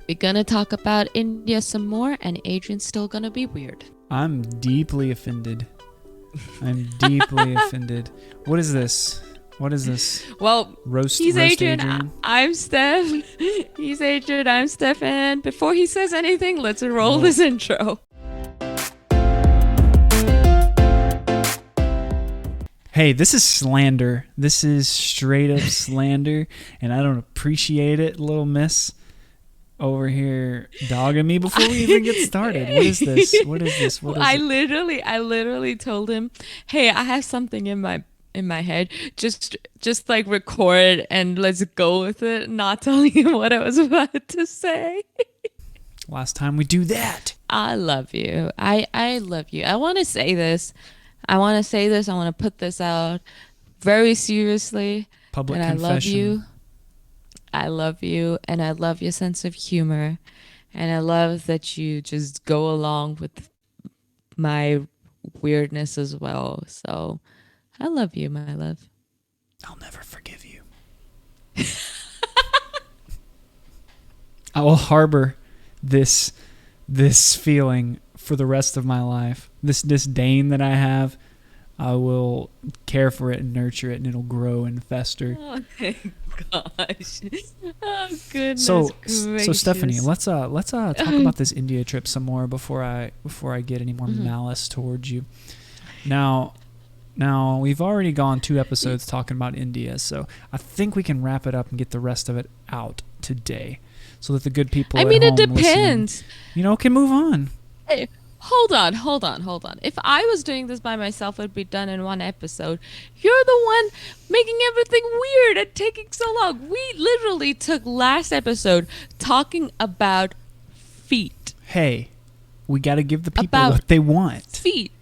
We're gonna talk about India some more, and Adrian's still gonna be weird. I'm deeply offended. I'm deeply offended. What is this? What is this? Well, Roast Adrian. I'm Steff. He's Adrian. I'm Steff. And before he says anything, let's roll this intro. Hey, this is slander. This is straight up slander, and I don't appreciate it, little miss. Over here dogging me before we even get started. What is this? What is this? What is I literally told him, "Hey, I have something in my head. Just like record and let's go with it." Not telling him what I was about to say. Last time we do that. I love you. I love you. I want to say this. I want to put this out very seriously. Public confession. I love you, and I love your sense of humor, and I love that you just go along with my weirdness as well. So I love you, my love. I'll never forgive you. I will harbor this feeling for the rest of my life. This disdain that I have, I will care for it and nurture it, and it'll grow and fester. Oh, thank gosh. Oh, goodness So gracious. Stephanie, let's talk about this India trip some more before I get any more malice towards you. Now we've already gone 2 episodes talking about India, so I think we can wrap it up and get the rest of it out today, so that the good people. It depends. Can move on. Hey, hold on. If I was doing this by myself, it'd be done in 1 episode. You're the one making everything weird and taking so long. We literally took last episode talking about feet. Hey, we got to give the people what they want. Feet.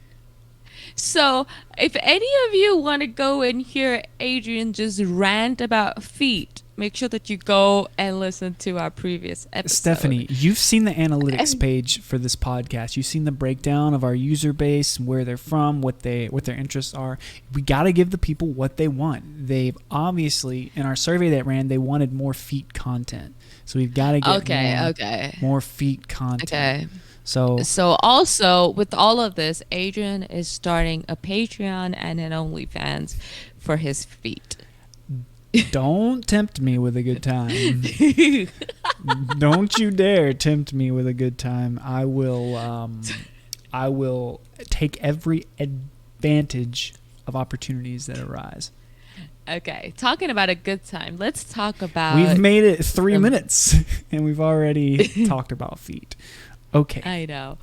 So, if any of you want to go and hear Adrian just rant about feet, make sure that you go and listen to our previous episode. Stephanie, you've seen the analytics page for this podcast. You've seen the breakdown of our user base, where they're from, what their interests are. We got to give the people what they want. They've obviously, in our survey that ran, they wanted more feet content. So we've got to get more feet content. Okay. So also, with all of this, Adrian is starting a Patreon and an OnlyFans for his feet. Don't tempt me with a good time. Don't you dare tempt me with a good time. I will take every advantage of opportunities that arise. Okay, talking about a good time, let's talk about... We've made it 3 minutes, and we've already talked about feet. Okay. I know.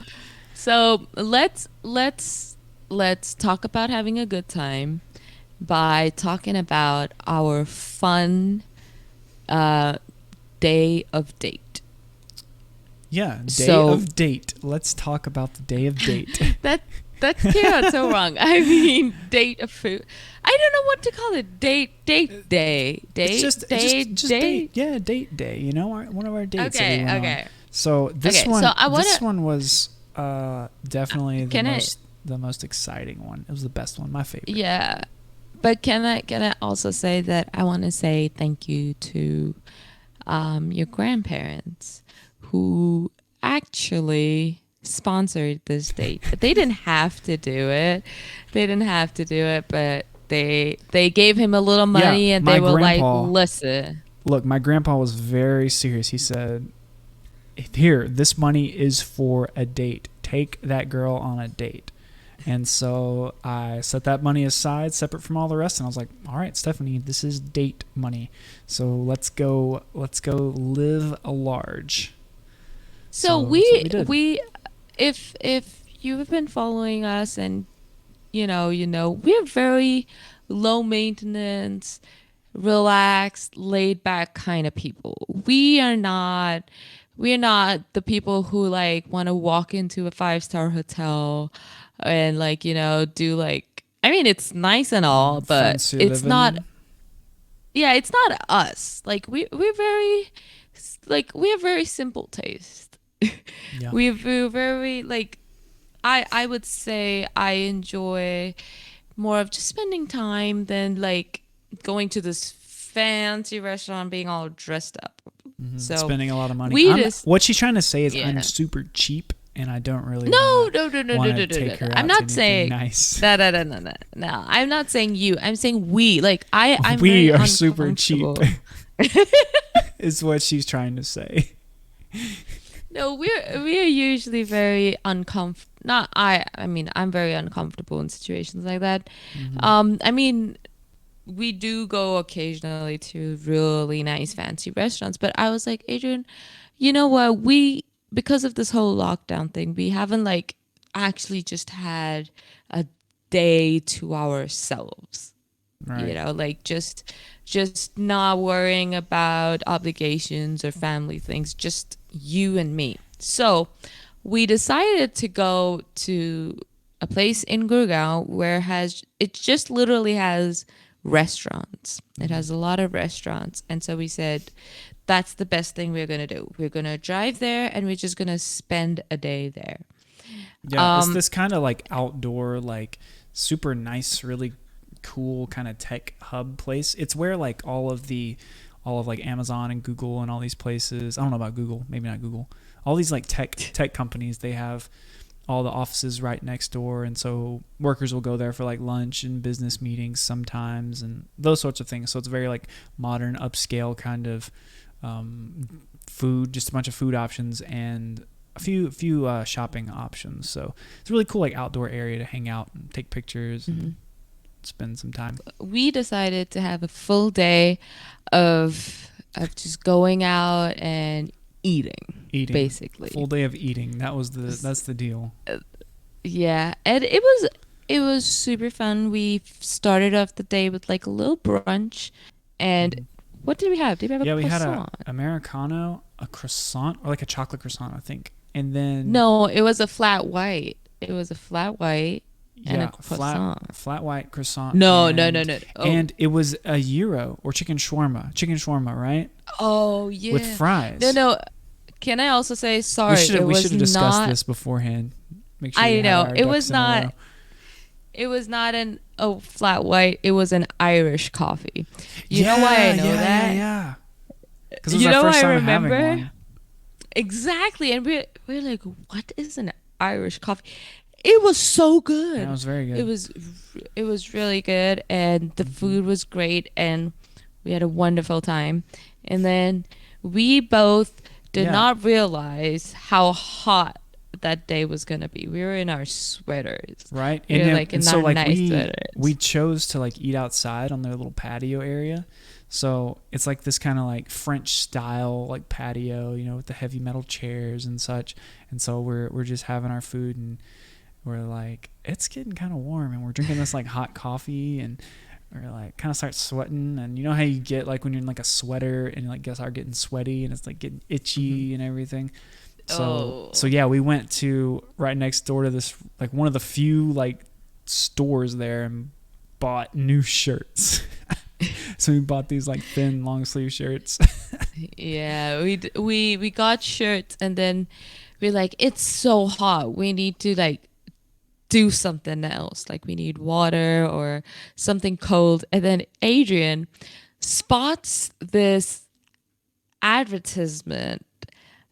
So let's talk about having a good time by talking about our fun day of date. Yeah, of date. Let's talk about the day of date. That came out so wrong. I mean, date of food. I don't know what to call it. Date day. Date. It's just date. Yeah, date day. One of our dates. Okay. So this one was definitely the most exciting one. It was the best one, my favorite. Yeah, but can I also say that I want to say thank you to your grandparents who actually sponsored this date. They didn't have to do it. But they gave him a little money, and they were like, "Listen." Look, my grandpa was very serious. He said, "Here, this money is for a date. Take that girl on a date." And so I set that money aside, separate from all the rest, and I was like, "All right, Stephanie, this is date money. So let's go live large." So we if you've been following us, and we're very low maintenance, relaxed, laid back kind of people. We're not the people who want to walk into a 5-star hotel and do it's nice and all, but it's not. Yeah, it's not us. We're very we have very simple taste. Yeah. We're very I would say I enjoy more of just spending time than going to this fancy restaurant, being all dressed up. So spending a lot of money. What she's trying to say is I'm super cheap, and I don't really no. take her out I'm not to saying nice. No. I'm not saying you. I'm saying we. Like I'm we very are super cheap. uncomfortable. Is what she's trying to say. No, we are usually very uncomfortable. Not I. I mean, I'm very uncomfortable in situations like that. I mean, we do go occasionally to really nice fancy restaurants, but I was like, Adrian, you know what? Because of this whole lockdown thing, we haven't like actually just had a day to ourselves. Right. You know, like just not worrying about obligations or family things, just you and me. So we decided to go to a place in Gurgaon where it just literally has restaurants. It has a lot of restaurants. And so we said, that's the best thing we're going to do. We're going to drive there and we're just going to spend a day there. Yeah, it's this kind of like outdoor, like super nice, really cool kind of tech hub place. It's where like all of like Amazon and Google and all these places, I don't know about Google, maybe not Google, all these like tech companies, they have all the offices right next door, and so workers will go there for like lunch and business meetings sometimes and those sorts of things. So it's very like modern, upscale kind of food, just a bunch of food options and a few shopping options. So it's a really cool like outdoor area to hang out and take pictures and spend some time. We decided to have a full day of just going out and eating basically. Full day of eating. That's the deal. Yeah, and it was super fun. We started off the day with like a little brunch, and what did we have? Did we have a croissant? We had an Americano, a croissant, or like a chocolate croissant, I think. And then no, it was a flat white. It was a flat white. And a croissant. Flat white croissant. No. Oh. And it was a gyro or chicken shawarma, right? Oh, yeah. With fries. No. Can I also say, sorry, we should have discussed this beforehand. Make sure I know. It was not a flat white. It was an Irish coffee. You know why I know that? Yeah. Because it was our first time having one. Exactly. And we're like, what is an Irish coffee? It was so good. Yeah, it was very good. It was really good, and the food was great, and we had a wonderful time. And then we both did not realize how hot that day was gonna be. We were in our sweaters, right? We were like in so our like nice sweaters. We chose to like eat outside on their little patio area. So it's like this kind of like French style like patio, you know, with the heavy metal chairs and such. And so we're just having our food and we're like, it's getting kind of warm, and we're drinking this like hot coffee, and we're like kind of start sweating. And you know how you get like when you're in like a sweater and you like start getting sweaty and it's like getting itchy and everything. So yeah, we went to right next door to this like one of the few like stores there and bought new shirts. So we bought these like thin long sleeve shirts. Yeah, we got shirts, and then we're like, it's so hot, we need to like do something else, like we need water or something cold. And then Adrian spots this advertisement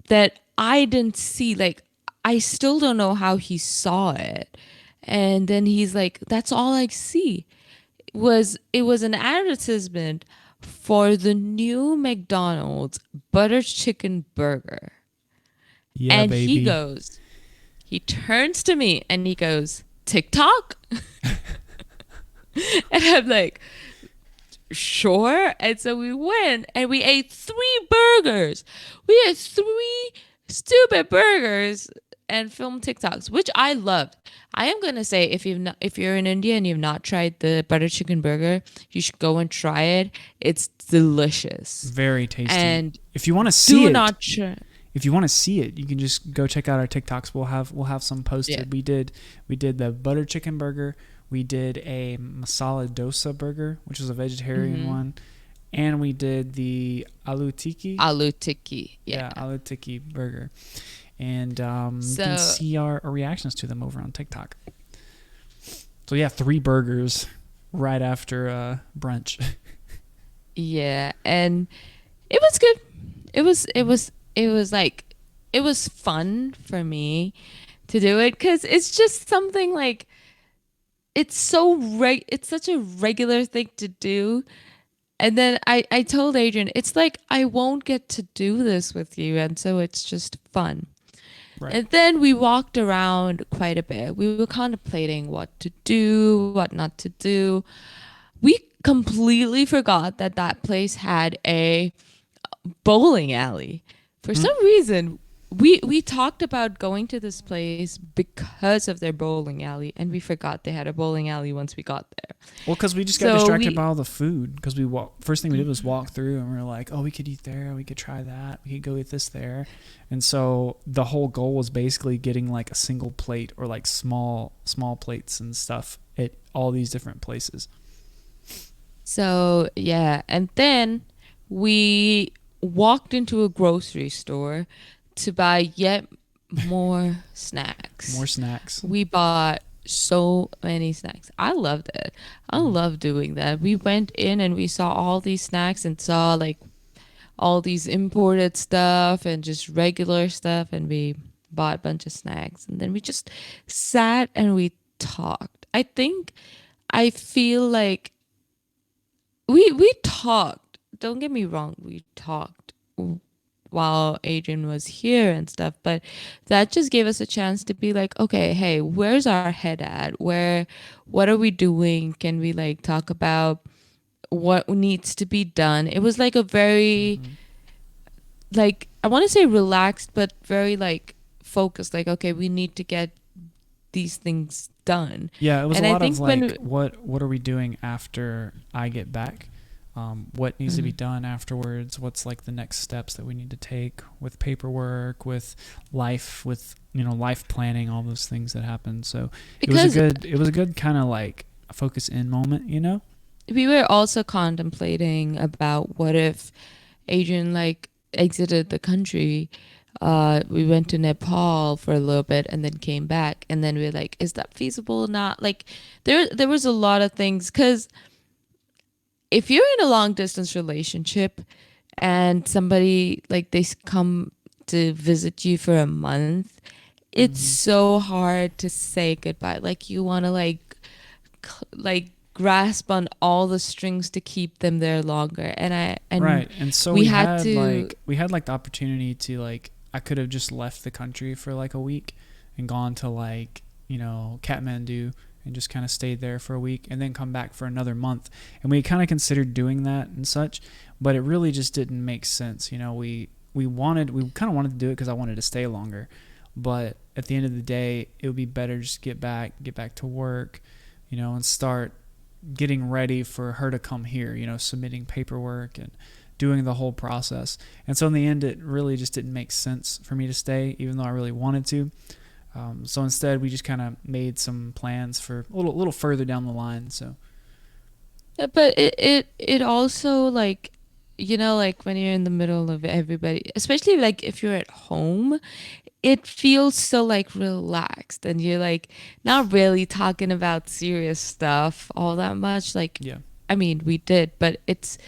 that I didn't see. Like, I still don't know how he saw it. And then he's like, that's all I see. It was an advertisement for the new McDonald's butter chicken burger. Yeah, and baby. He turns to me and he goes, TikTok? And I'm like, sure. And so we went and we ate 3 burgers. We ate 3 stupid burgers and filmed TikToks, which I loved. I am gonna say, if you're in India and you've not tried the butter chicken burger, you should go and try it. It's delicious, very tasty. And if you want to see if you want to see it, you can just go check out our TikToks. We'll have some posted. Yeah. We did the butter chicken burger. We did a masala dosa burger, which was a vegetarian one, and we did the aloo tikki. Yeah, aloo tikki burger. And you can see our reactions to them over on TikTok. So yeah, 3 burgers right after brunch. Yeah, and it was good. It was fun for me to do it because it's just something like it's such a regular thing to do. And then I told Adrian, it's like I won't get to do this with you, and so it's just fun. Right. And then we walked around quite a bit. We were contemplating what to do, what not to do. We completely forgot that that place had a bowling alley. For Mm. some reason, we talked about going to this place because of their bowling alley, and we forgot they had a bowling alley once we got there. Well, because we just got distracted by all the food. Because first thing we did was walk through, and we were like, "Oh, we could eat there. We could try that. We could go eat this there." And so the whole goal was basically getting like a single plate or like small plates and stuff at all these different places. So yeah, and then we walked into a grocery store to buy yet more snacks. More snacks. We bought so many snacks. I loved it. I love doing that. We went in and we saw all these snacks and saw like all these imported stuff and just regular stuff, and we bought a bunch of snacks, and then we just sat and we talked. I feel like we talked. Don't get me wrong, we talked while Adrian was here and stuff, but that just gave us a chance to be like, okay, hey, where's our head at? What are we doing? Can we like talk about what needs to be done? It was like a very like, I want to say relaxed, but very like focused. Like, okay, we need to get these things done. Yeah, it was And a I lot think of like, what are we doing after I get back? What needs to be done afterwards? What's like the next steps that we need to take with paperwork, with life, with life planning, all those things that happen. So because it was a good kind of like focus in moment, we were also contemplating about what if Adrian like exited the country. We went to Nepal for a little bit and then came back, and then we were like, is that feasible or not? Like there was a lot of things, because if you're in a long distance relationship and somebody like they come to visit you for a month, it's so hard to say goodbye. Like you want to like grasp on all the strings to keep them there longer. And right. And so we had like the opportunity to like, I could have just left the country for like a week and gone to like, Kathmandu and just kind of stayed there for a week and then come back for another month. And we kind of considered doing that and such, but it really just didn't make sense. We kind of wanted to do it because I wanted to stay longer. But at the end of the day, it would be better just get back to work, and start getting ready for her to come here, submitting paperwork and doing the whole process. And so in the end, it really just didn't make sense for me to stay, even though I really wanted to. So instead, we just kind of made some plans for a little further down the line. So, but it also like, like when you're in the middle of everybody, especially like if you're at home, it feels so like relaxed, and you're like not really talking about serious stuff all that much. Like, yeah. I mean, we did, but it's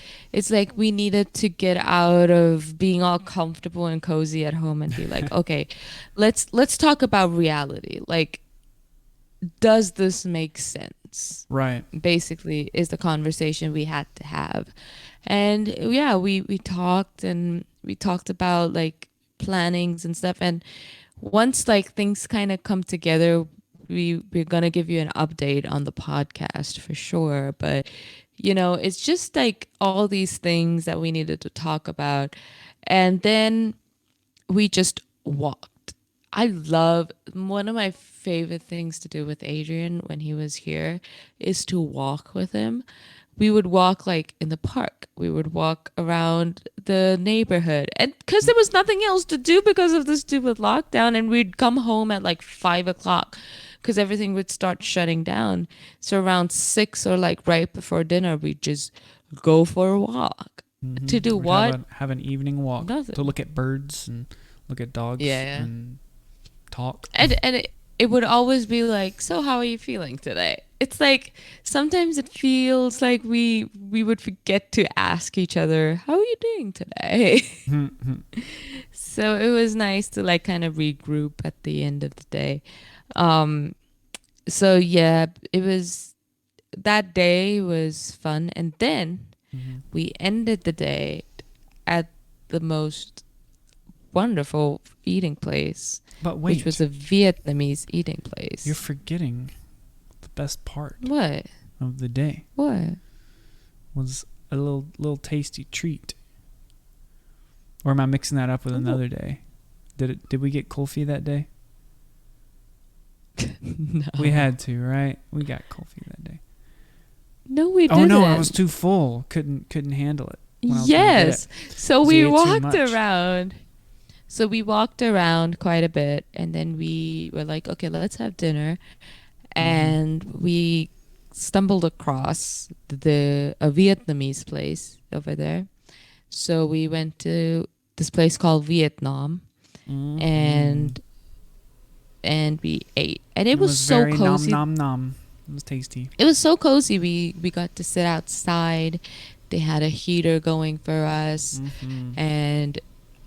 like we needed to get out of being all comfortable and cozy at home and be like, okay, let's talk about reality. Like, does this make sense? Right. Basically, is the conversation we had to have. And yeah, we talked, and we talked about like plannings and stuff. And once like things kind of come together, we're gonna give you an update on the podcast for sure. But it's just like all these things that we needed to talk about. And then we just walked. I love, one of my favorite things to do with Adrian when he was here is to walk with him. We would walk like in the park. We would walk around the neighborhood. And because there was nothing else to do because of the stupid lockdown, and we'd come home at like 5 o'clock because everything would start shutting down. So around 6 or like right before dinner, we'd just go for a walk. To do We'd what? Have an evening walk. Nothing. To look at birds and look at dogs. Yeah. And talk. And it would always be like, so how are you feeling today? it's like sometimes it feels like we would forget to ask each other, how are you doing today? So it was nice to like kind of regroup at the end of the day. Um, so yeah, it was that day was fun, and then we ended the day at the most wonderful eating place, But which wait, was a Vietnamese eating place. you're forgetting the best part What? of the day What? was a little tasty treat. Or am I mixing that up with another day? Did we get kulfi that day? No. We had to, right? We got kulfi that day. No, we didn't. Oh no, I was too full. Couldn't handle it. Yes. So we we ate too walked much. around. So we walked around quite a bit, and then we were like, okay, let's have dinner. And we stumbled across a Vietnamese place over there. So we went to this place called Vietnam, and we ate, and it was so very cozy. nom nom nom. It was tasty. It was so cozy. We got to sit outside. They had a heater going for us, and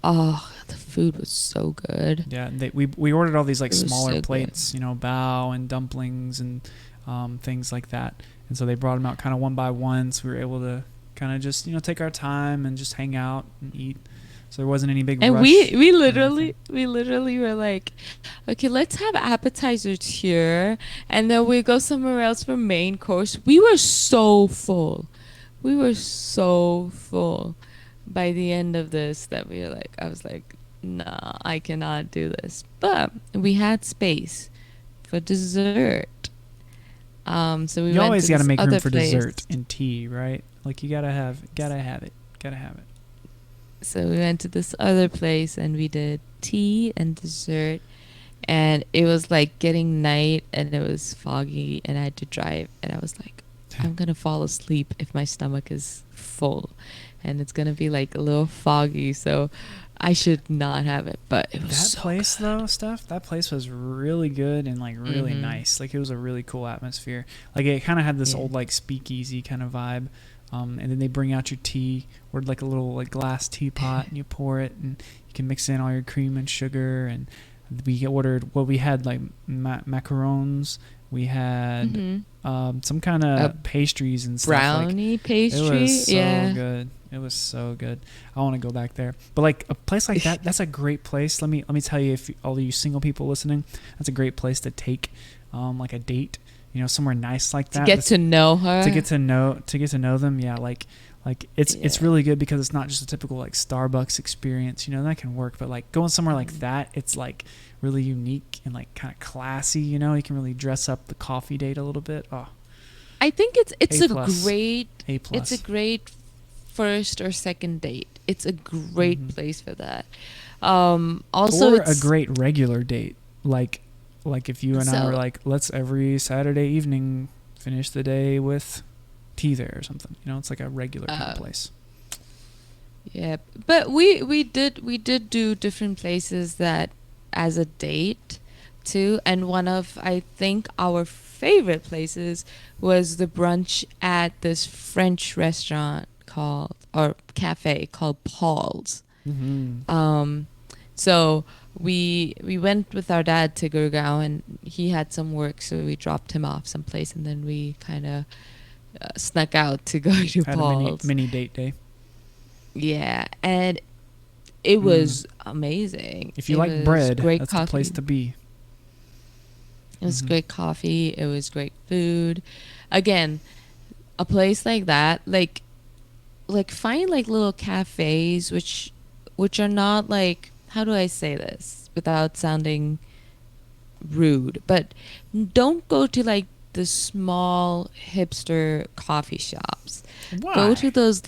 oh, the food was so good. Yeah, we ordered all these like It was smaller so plates, you know, bao and dumplings and things like that. And so they brought them out kind of one by one, so we were able to kind of just, you know, take our time and just hang out and eat. So there wasn't any big And rush. we literally were like, okay, let's have appetizers here, and then we go somewhere else for main course. We were so full. We were so full by the end of this that we were like, I was like, nah, I cannot do this. But we had space for dessert. So we You went always to got to this make room other for place. dessert and tea, right? Like you gotta have it. So we went to this other place and we did tea and dessert, and it was like getting night and it was foggy and I had to drive, and I was like, I'm gonna fall asleep if my stomach is full, and it's gonna be like a little foggy, so I should not have it. But it was That so place good. though, Steph, that place was really good and like really nice. Like it was a really cool atmosphere. Like it kind of had this old like speakeasy kind of vibe. And then they bring out your tea, or like a little like glass teapot, and you pour it, and you can mix in all your cream and sugar. And we ordered we had like macarons. We had some kind of pastries and stuff. Brownie like, pastry. It was so yeah. good. It was so good. I want to go back there. But like a place like that, that's a great place. Let me tell you, if all of you single people listening, that's a great place to take like a date. You know, somewhere nice like that. To get to know her. To get to know them. Yeah, like it's really good because it's not just a typical like Starbucks experience. You know, that can work, but like going somewhere like that, it's like really unique and like kind of classy. You know, you can really dress up the coffee date a little bit. Oh, I think it's A+. it's a great first or second date. It's a great place for that. Also, or a great regular date, like if you and I were like, let's every Saturday evening finish the day with tea there or something. You know, it's like a regular kind of place. Yeah, but we did do different places that as a date too, and one of I think our favorite places was the brunch at this French restaurant cafe called Paul's. So we went with our dad to Gurgaon, and he had some work, so we dropped him off someplace, and then we kind of snuck out to go to Had Paul's. a mini date day. Yeah, and it was amazing. If you like bread, that's coffee. the place to be. It was great coffee. It was great food. Again, a place like that, like find like little cafes which are not like, how do I say this without sounding rude, but don't go to like the small hipster coffee shops. Why? Go to those.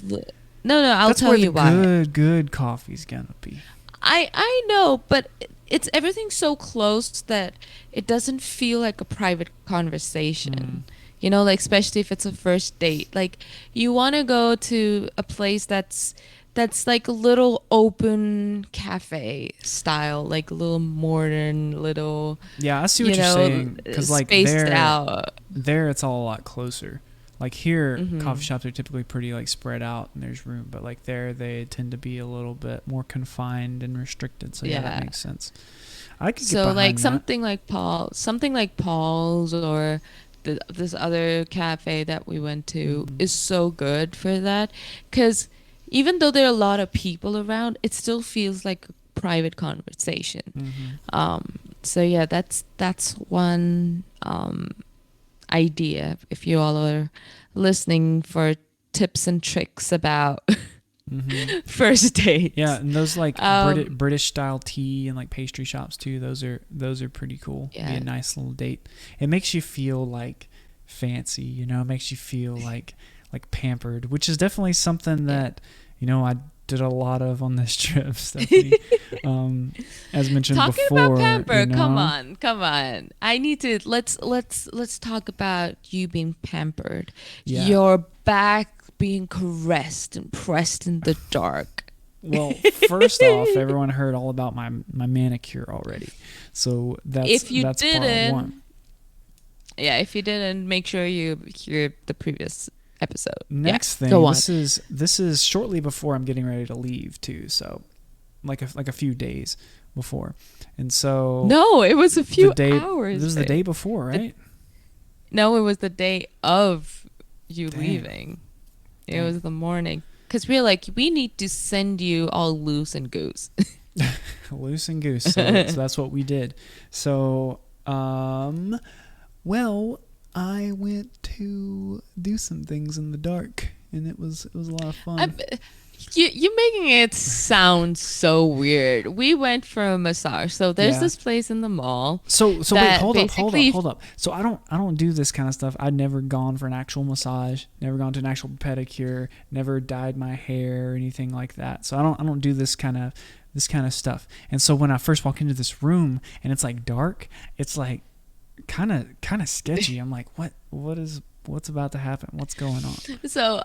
No, I'll tell you why. That's where the good coffee's gonna be. I know, but it's everything's so close that it doesn't feel like a private conversation. You know, like especially if it's a first date. Like you want to go to a place that that's like a little open cafe style, like a little modern, little, Yeah, I see what you're saying. Because like spaced out. there it's all a lot closer. Like here, Mm-hmm. coffee shops are typically pretty like spread out and there's room, but like there they tend to be a little bit more confined and restricted. So yeah, that makes sense. I could get So behind like that. something like Paul's or this other cafe that we went to is so good for that, because even though there are a lot of people around, it still feels like a private conversation. So yeah, that's one idea if you all are listening for tips and tricks about first dates. Yeah, and those like British style tea and like pastry shops too. Those are pretty cool. Yeah. Be a nice little date. It makes you feel like fancy, you know. It makes you feel like pampered, which is definitely something that I did a lot of on this trip, Stephanie. As mentioned Talking before. about pamper, come on. I need to let's talk about you being pampered. Yeah. Your back being caressed and pressed in the dark. Well, first off, everyone heard all about my manicure already, so that's part one. Yeah, if you didn't, make sure you hear the previous episode. Next thing, this is shortly before I'm getting ready to leave too, so like a few days before, and so no, it was a few hours. This was the day before, right? No, it was the day of you leaving. It was the morning, because we were like, we need to send you all loose and goose. Loose and goose. So that's what we did. So, well, I went to do some things in the dark, and it was a lot of fun. You're making it sound so weird. We went for a massage. So there's this place in the mall. So wait, hold up. So I don't do this kind of stuff. I'd never gone for an actual massage, never gone to an actual pedicure, never dyed my hair or anything like that. So I don't do this kind of stuff. And so when I first walk into this room and it's like dark, it's like kind of sketchy. I'm like, what's about to happen? What's going on? So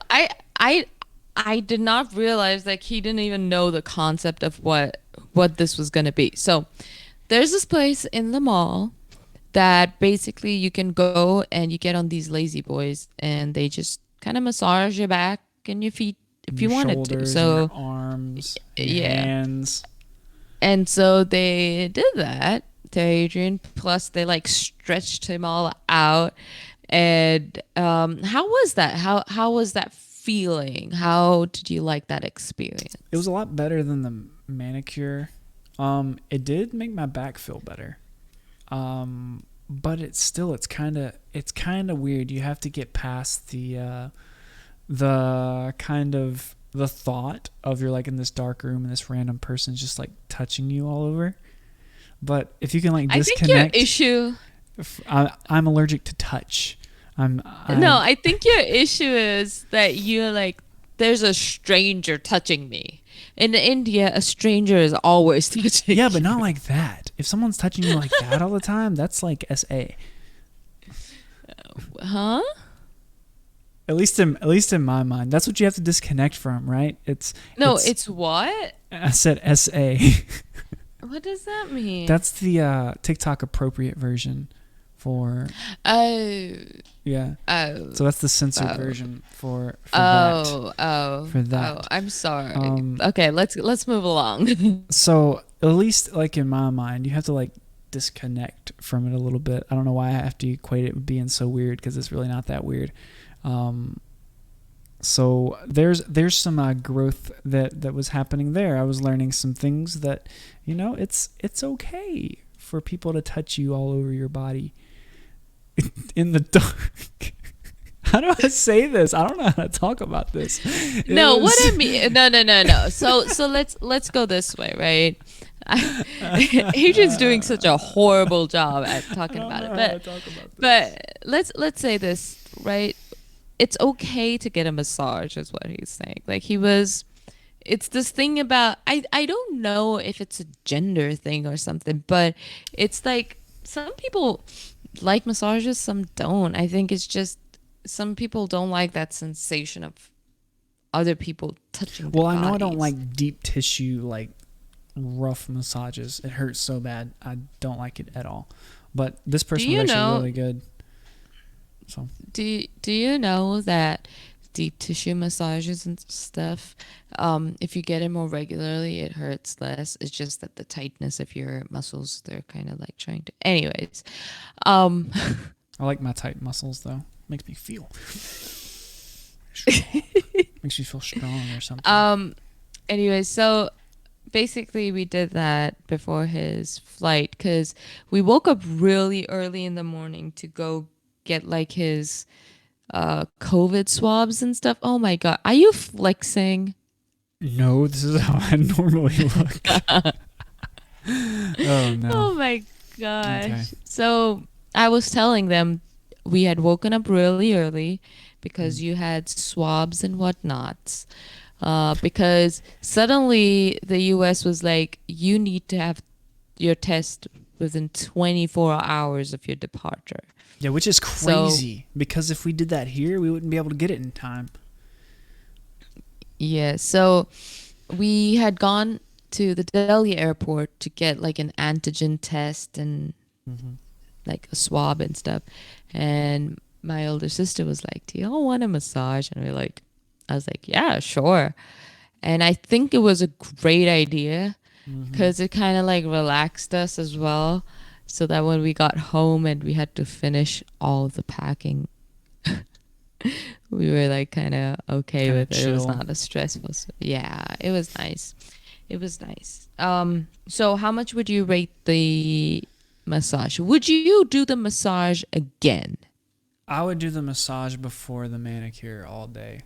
I did not realize that he didn't even know the concept of what this was going to be. So there's this place in the mall that basically you can go and you get on these lazy boys and they just kind of massage your back and your feet if you wanted to. So your arms, your hands. And so they did that to Adrian. Plus they like stretched him all out. And how was that? How was that feeling? How did you like that experience? It was a lot better than the manicure. It did make my back feel better. But it's kind of weird. You have to get past the kind of the thought of you're like in this dark room and this random person's just like touching you all over. But if you can like disconnect, I think your issue. I'm allergic to touch. I think your issue is that you're like, there's a stranger touching me. In India, a stranger is always touching. Yeah, but not like that. If someone's touching you like that all the time, that's like SA. Huh? At least in my mind, that's what you have to disconnect from, right? It's what? I said SA. What does that mean? That's the TikTok appropriate version for. Yeah. So that's the censored version for that. For that. Oh, I'm sorry. Okay, let's move along. So at least like in my mind, you have to like disconnect from it a little bit. I don't know why I have to equate it with being so weird, because it's really not that weird. So there's some growth that was happening there. I was learning some things that, it's okay for people to touch you all over your body in the dark. How do I say this? I don't know how to talk about this. What I mean, no. So let's go this way, right? Adrian's doing such a horrible job at talking about it, but let's say this, right? It's okay to get a massage, is what he's saying. Like it's this thing about, I don't know if it's a gender thing or something, but it's like some people like massages, some don't. I think it's just some people don't like that sensation other people touching their Well, I know I don't bodies. like deep tissue, like rough massages. It hurts so bad. I don't like it at all. But this Do person was you actually know? really good. So Do you know that deep tissue massages and stuff, if you get it more regularly, it hurts less. It's just that the tightness of your muscles, they're kind of like trying to. Anyways, um, I like my tight muscles though. Makes me feel strong. Makes me feel strong or something. anyways, so basically we did that before his flight because we woke up really early in the morning to go get like his COVID swabs and stuff. Oh my God. Are you flexing? No, this is how I normally look. Oh no. Oh my gosh. Okay. So I was telling them we had woken up really early because you had swabs and whatnots. Because suddenly the US was like, you need to have your test within 24 hours of your departure. Yeah, which is crazy because if we did that here, we wouldn't be able to get it in time. Yeah, so we had gone to the Delhi airport to get like an antigen test and like a swab and stuff. And my older sister was like, "Do y'all want a massage?" And I was like, "Yeah, sure." And I think it was a great idea because it kind of like relaxed us as well. So that when we got home and we had to finish all the packing, we were like kind of okay Kinda with it. It was chill. not a stressful. Yeah, it was nice. It was nice. So how much would you rate the massage? Would you do the massage again? I would do the massage before the manicure all day.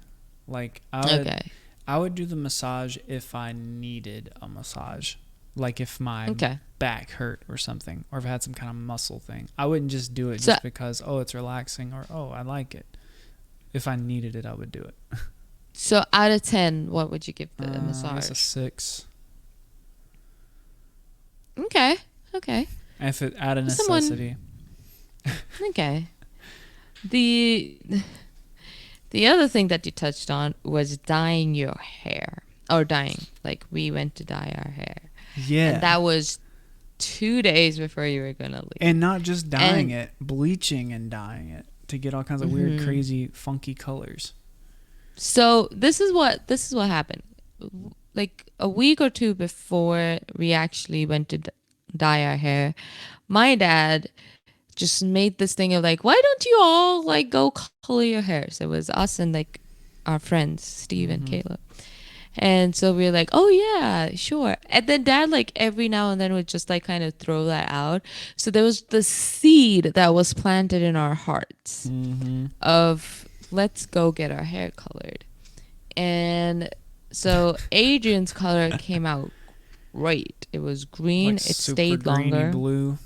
Like Okay. I would do the massage if I needed a massage. Like if my Okay. back hurt or something, or if I had some kind of muscle thing. I wouldn't just do it So just because, oh, it's relaxing or, oh, I like it. If I needed it, I would do it. so out of 10, what would you give the I guess a massage? 6. Okay. Okay. If it out of Someone necessity. okay. The the other thing that you touched on was dyeing your hair. Or dyeing. Like we went to dye our hair. Yeah. And that was 2 days before you were gonna leave. And not just dyeing And it, bleaching and dyeing it to get all kinds of weird, crazy, funky colors. so this is what happened. Like a week or two before we actually went to dye our hair, my dad just made this thing of like, why don't you all like go color your hair? So it was us and like our friends, Steve and Caleb. And so we were like, oh yeah, sure. And then dad like every now and then would just like kind of throw that out. So there was the seed that was planted in our hearts of let's go get our hair colored. And so Adrian's color came out great. It was green. Like It super stayed greeny longer. blue.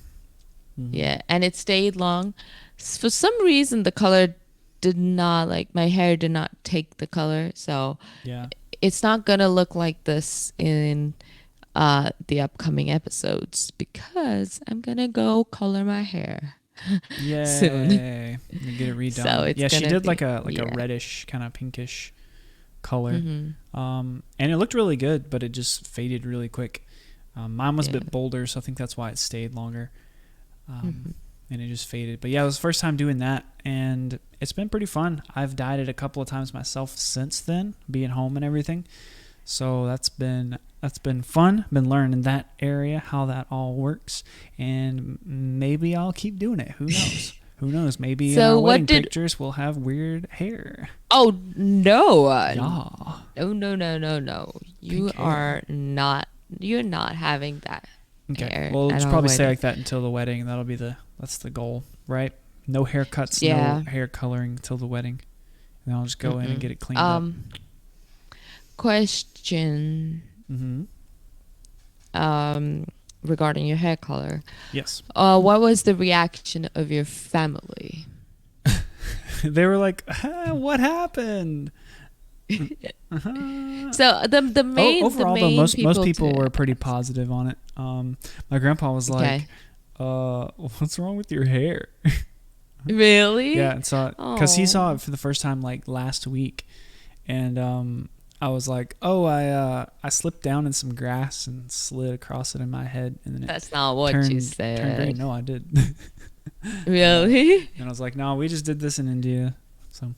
Yeah, and it stayed long. For some reason, the color did not like my hair did not take the color, so Yeah. it's not gonna look like this in the upcoming episodes because I'm gonna go color my hair soon. Yay. You get it redone. So it's yeah, she gonna did be- like a yeah. reddish, kind of pinkish color. Mm-hmm. And it looked really good, but it just faded really quick. Mine was a Yeah. bit bolder, so I think that's why it stayed longer. Mm-hmm. And it just faded. But yeah, it was the first time doing that, and it's been pretty fun. I've dyed it a couple of times myself since then, being home and everything. So that's been fun. Been learning that area, how that all works, and maybe I'll keep doing it. Who knows? Who knows? Maybe in So our what wedding did- pictures we'll have weird hair. Oh no! Yeah. No! You Pink hair. are not. You're not having that. Okay. Hair Well, we'll at just our probably stay wedding. like that until the wedding. That's the goal, right? No haircuts, Yeah. no hair coloring till the wedding. And then I'll just go in and get it cleaned up. Question Mm-hmm. regarding your hair color. Yes. What was the reaction of your family? They were like, what happened? So the main overall, the though, main most people people were pretty positive on it. My grandpa was like, Okay. what's wrong with your hair? Really? Yeah, and saw it because he Aw. saw it for the first time like last week, and I was like, oh, I slipped down in some grass and slid across it in my head, and then That's not what you turned green. said. No, I did. Really? And I was like, no, we just did this in India. So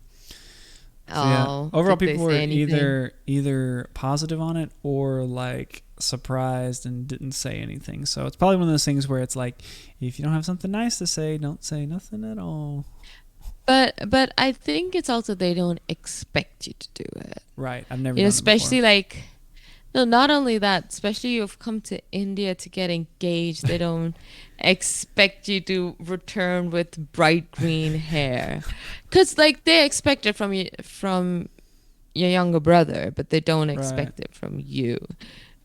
Oh, overall, did they people were say anything? either positive on it or like surprised and didn't say anything. So it's probably one of those things where it's like, if you don't have something nice to say, don't say nothing at all. But I think it's also they don't expect you to do it. Right. I've never You know, done it before. especially like no, not only that, especially you've come to India to get engaged, they don't expect you to return with bright green hair. 'Cause like they expect it from your younger brother, but they don't Right. expect it from you.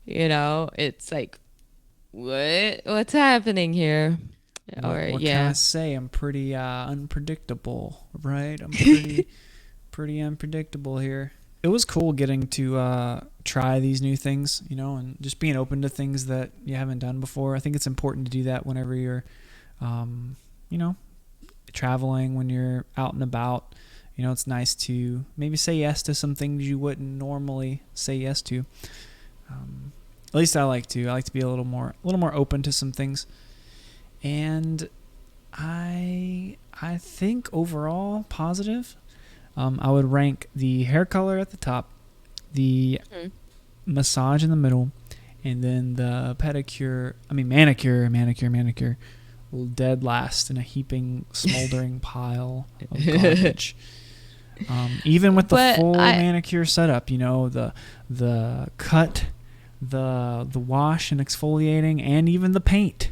You know, it's like what's happening here? Or What can I yeah. say? I'm pretty unpredictable, right? I'm pretty unpredictable here. It was cool getting to try these new things, and just being open to things that you haven't done before. I think it's important to do that whenever you're, um, you know, traveling, when you're out and about. It's nice to maybe say yes to some things you wouldn't normally say yes to. Um, at least I like to. I like to be a little more open to some things. And I think overall positive. I would rank the hair color at the top, the Mhm. massage in the middle, and then the manicure, dead last in a heaping, smoldering pile of garbage. Even with the But full I manicure setup, the cut, the wash and exfoliating, and even the paint,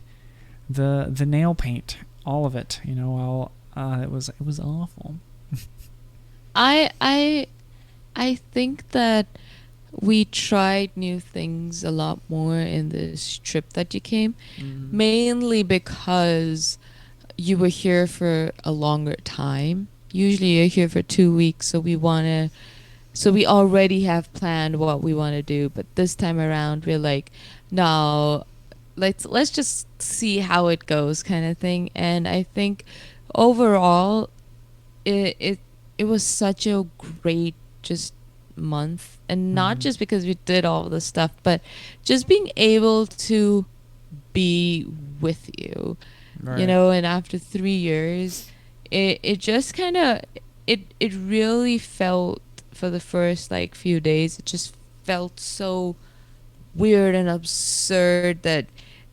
the nail paint, all of it. It was awful. I I I think that we tried new things a lot more in this trip that you came, Mm. mainly because you were here for a longer time. Usually you're here for 2 weeks, so we already have planned what we want to do, but this time around we're like, no, let's just see how it goes kind of thing. And I think overall it it it was such a great just month, and not Mm. just because we did all this stuff, but just being able to be with you, Right. and after 3 years it just kind of it really felt, for the first like few days, it just felt so weird and absurd that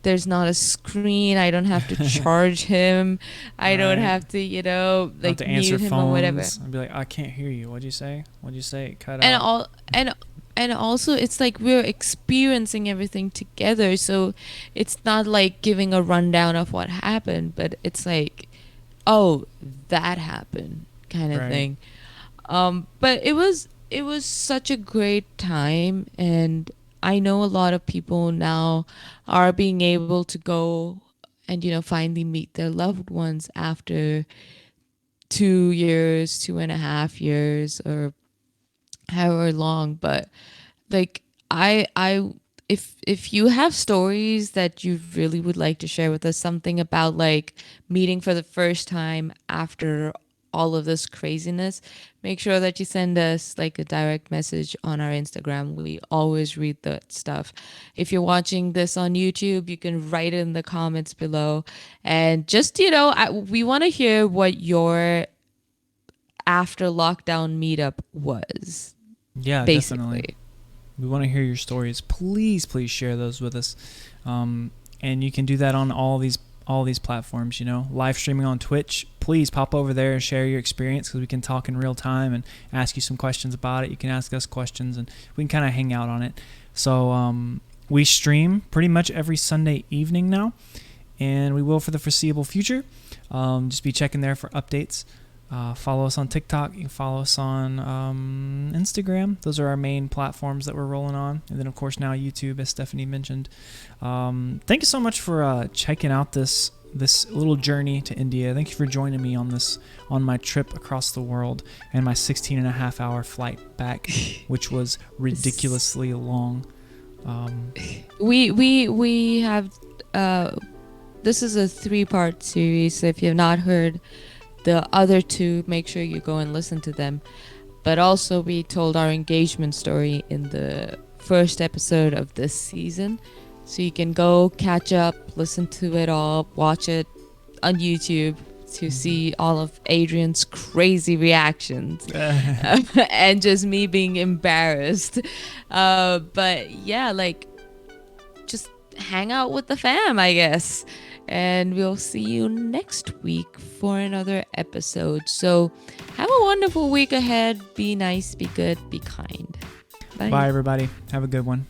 there's not a screen. I don't have to charge him. I don't Right. have to, I have to like answer mute him or whatever. phones and be like, I can't hear you. What'd you say? What'd you say? Cut And out. all and also it's like we're experiencing everything together. So it's not like giving a rundown of what happened, but it's like, oh, that happened kind of Right. thing. But it was such a great time, and I know a lot of people now are being able to go and finally meet their loved ones after 2 years, 2.5 years, or however long. But like I if you have stories that you really would like to share with us, something about like meeting for the first time after all of this craziness, make sure that you send us like a direct message on our Instagram. We always read that stuff. If you're watching this on YouTube, you can write it in the comments below, and just we want to hear what your after lockdown meetup was, Yeah, definitely. basically. We want to hear your stories. Please, please share those with us. And you can do that on all these platforms. Live streaming on Twitch. Please pop over there and share your experience, because we can talk in real time and ask you some questions about it. You can ask us questions, and we can kind of hang out on it. So we stream pretty much every Sunday evening now, and we will for the foreseeable future. Just be checking there for updates. Follow us on TikTok. You can follow us on Instagram. Those are our main platforms that we're rolling on. And then, of course, now YouTube, as Stephanie mentioned. Thank you so much for checking out this little journey to India. Thank you for joining me on my trip across the world and my 16.5-hour flight back, which was ridiculously long. We have this is a 3-part series, so if you have not heard the other two, make sure you go and listen to them. But also we told our engagement story in the first episode of this season. So you can go catch up, listen to it all, watch it on YouTube to see all of Adrian's crazy reactions and just me being embarrassed. But yeah, like, just hang out with the fam, I guess. And we'll see you next week for another episode. So have a wonderful week ahead. Be nice, be good, be kind. Bye everybody. Have a good one.